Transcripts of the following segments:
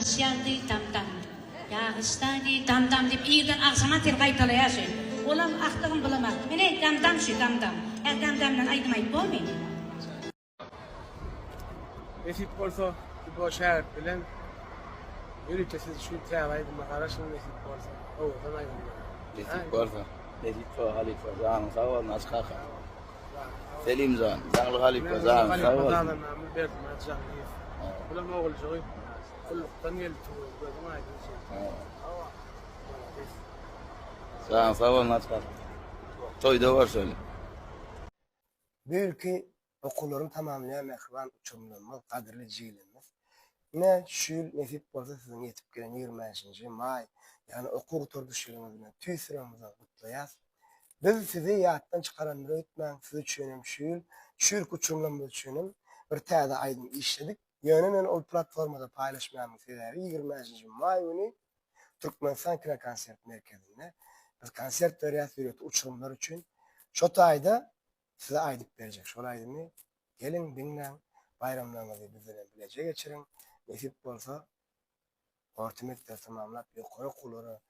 Marsyaldi tam. Yağıştani tam dep iyiden aksama ter qaytalayaşy. Olam aktygym bilemek. Mene tam şu tam. Tamdan aýdym bolmy? Mesut bolsa bu şäher bilen ýürüp siz şu traýaýdy makaraşyň Mesut bolsa. O da aýdym. Mesut bolsa. Mesut Halifa Zan sağ ol nasıl Selim Zan, Zanglı Halifa Zan sağ ol. Bulam oğul joy. Kullukdan geldi gözüm aýdym. Sağ ol nasıl Toyda var söyle. Belki okullarını tamamlayan mehvan uçumlarımız, kadirli ciğilimiz. Ne şül nesip olsa sizin yetip gelen 25. may, yani okul oturduşlarımızla tüy sıramızdan kutlayaz. Biz sizi yattan çıkaranları ötmen, sizi düşünüm şül uçumlarımızı düşünüm. Bir tane aydın işledik. Yönünen o platformada paylaşmayalım sizleri. 25. may günü Türkmenistan Kina Konsert Merkezi'nde. Biz konser töriyat veriyoruz uçurumlar için. Şu ayda size aydık verecek. Şol aydını gelin dinlen. Bayramlarınızı bizlerle bilece geçirin. Nesip olsa ortimekte tamamlap yukarı kulları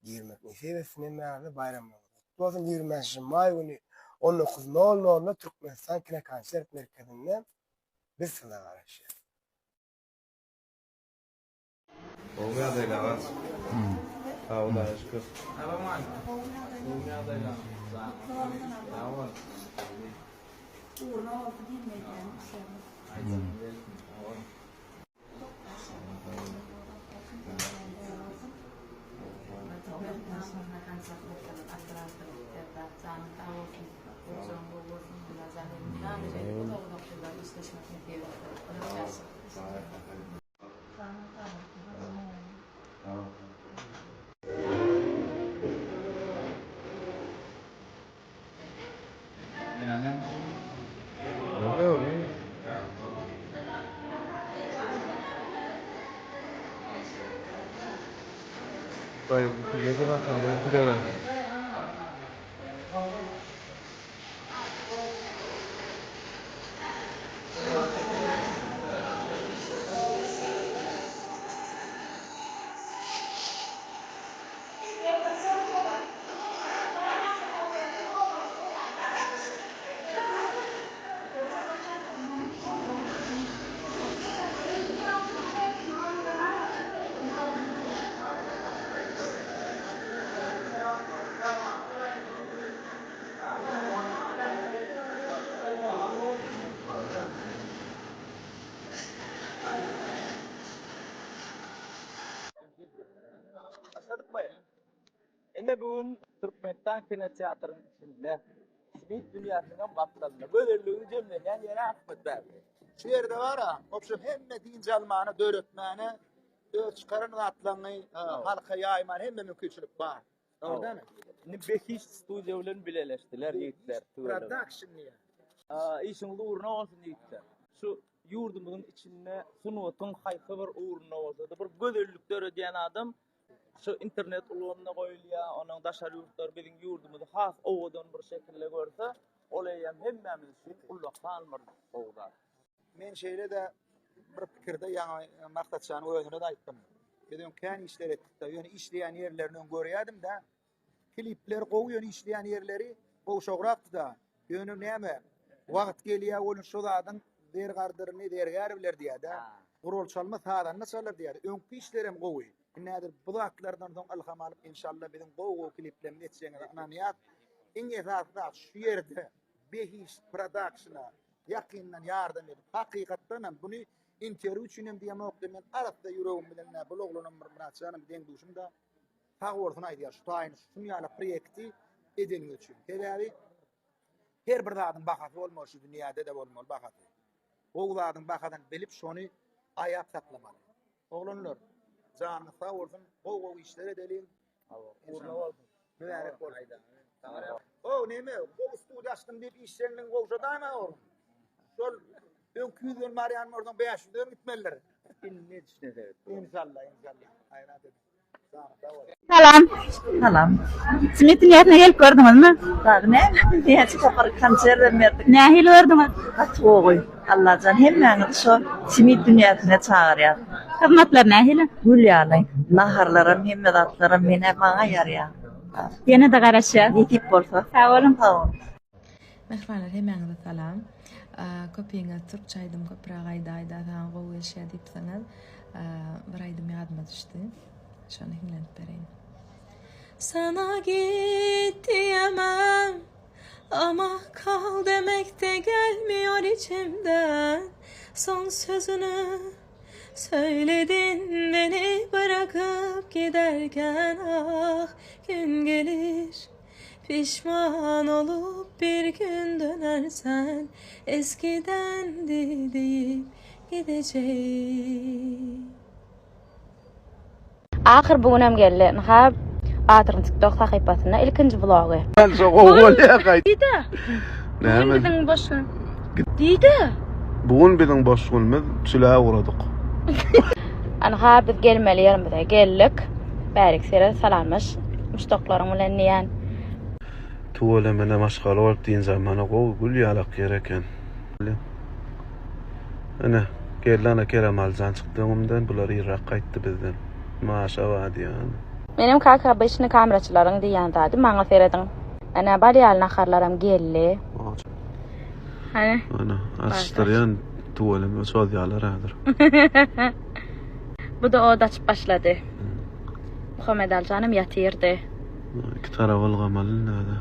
girmek nesip etsin. Bayramlarınızı kutlu olsun. 25. may günü 19.00'da Türkmenistan Kina Konsert Merkezi'nde biz size karışıyoruz. Olmaya da var. Ha o da aşkı. Tamam. Olmaya da var. Tamam. Uğurna oldu değil mi? Böyle bir gece bakalım. Bir de var. Ene bugün Türkmenistan Kino Tiyatrosu'nun içinde Smith dünyasının battalını bölürlüğü cümleden yere Ahmet verdi. Şu yerde var ha, opşum hemme deyince almanı, döretmeni, çıkarın atlanı, halka yaymanı, hemme mümkünçülük var. Doğru değil mi? Şimdi 5 stüdyolarını birleştiler yiğitler. Production niye? İşin uğruna olsun yiğitler. Şu yurdumuzun içinde sunutun hayfı bir uğruna olsa da bir gödürlükler ödeyen adam şu internet ulağına koyuluyor, onun daşarı yurtlar bizim yurdumuzu has oğudan bir şekilde görse olayım hemmemiz için ulakta almır oğuda. Men şeyle de bir fikirde yani maktatçanı önüne de ayttım. Dedim kan işler ettik de yani işleyen yerlerini görüyordum da klipler koyuyor işleyen yerleri koşoğraktı da yönü neme vakt geliyor onun şuladın der gardırını der garbiler diye de kurul çalma sağdan nasıllar diye önkü işlerim koyuyor. Nedir budaklardan son alham alıp inşallah bizim koyu kliplerini yetişene ananiyat en esasda şu yerde behiş production'a yakından yardım edip hakikaten bunu interview için diye muhtemelen arada yüreğim bilen bloglunun mırmıratçanım den duşumda tağırtın aydiya şu tayini sunyala projekti edin için. Tedavi her bir dağın bakatı olmuş şu dünyada da olmalı bakatı. O dağın bakadan bilip şunu ayak saklamalı. Oğlunlar canı sağ olsun, o işler edelim. Uğruna olsun. Mübarek ol. O neme? O stüdyo açtım deyip işlerinin kovşa mı oğlum? Şol önküydün Marian oradan 500'den gitmeler. Ne düşünüyorsun? İnşallah. Hayrat edin. Salam. Salam. Simit niyetine gelip gördünüz mü? Ne? Niyeti kapar kanser vermedik. Ne hil verdiniz? Atoğuy. Allah'can hemmeğiniz şu simit niyetine çağırıyor. Hizmetler ne hili? Gül yağlayın. Naharlarım, himmedatlarım mene bana yarıyor. Yine de karışıyor. Yetip olsa. Sağ olun. Sağ olun. Mehmanlar hemen salam. Köpeğine Türk çaydım köpeğe ayda sana qo'y şey depsiniz. Bir aydım yadıma düştü. Şunu himlenip bereyim. Sana git diyemem ama kal demek de gelmiyor içimden. Son sözünü söyledin beni bırakıp giderken, ah gün gelir pişman olup bir gün dönersen eskidendi deyip gideceğim. Ahir bugünem geldi. Nahab Adırın TikTok sahipasyna ilkinji vlogu. Ben çok oğul ya kayıt. Dide. Näme? Bizning boşgun. Dide. Bugün bizim başkanımız tülağa uğradık. Ana biz gelmeli yerimizde geldik. Bärik sere salanmış. Müştaklarım bilen niýen. Tuğla mene maşgal olup diýen zamana gowy gül ýalak gereken. Ana gelana kerem aljan çykdığımdan bular ýyrak gaýtdy bizden. Maşallah diýen. Benim kaka başını kameraçıların diýen zady maňa seredin. Ana bari ýaly naharlarym geldi. Hani? Ana açtıryan tuğla söz ýalar häzir. Bu da o daç başladı. Muhammed Alcanım yatırdı. İki taraf algamalı näde?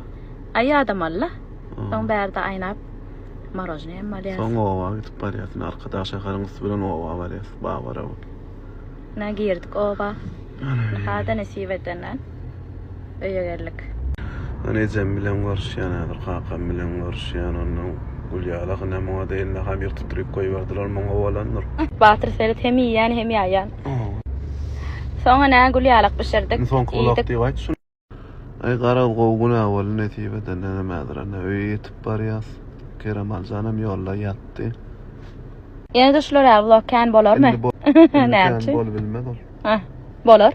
Ay adam Allah. Son berde aynap. Marojne emmaliyat. Son ova gitip barýasyn arkadaşlaryňyz bilen ova barýas. Bagara. Ne girdik ova. Hada nasip edenden. Öýe geldik. Ana ejem bilen görüşýän häzir kakam bilen görüşýän onuň gulýalak näme diýilne ham ýertip durup goýberdiler maňa bolandyr. Batır seret hem ýan hem ýaýan. Soňa näme gulýalak pişirdik. Son kulak diýip aýtşyn. Ay garal gowguna awal netibeden nämedir ana öýe ýetip barýas. Kerem aljanam ýolla ýatdy. Ýene de şular vlog kan bolarmy? Näçe? Bol bilmez ol. Bolar.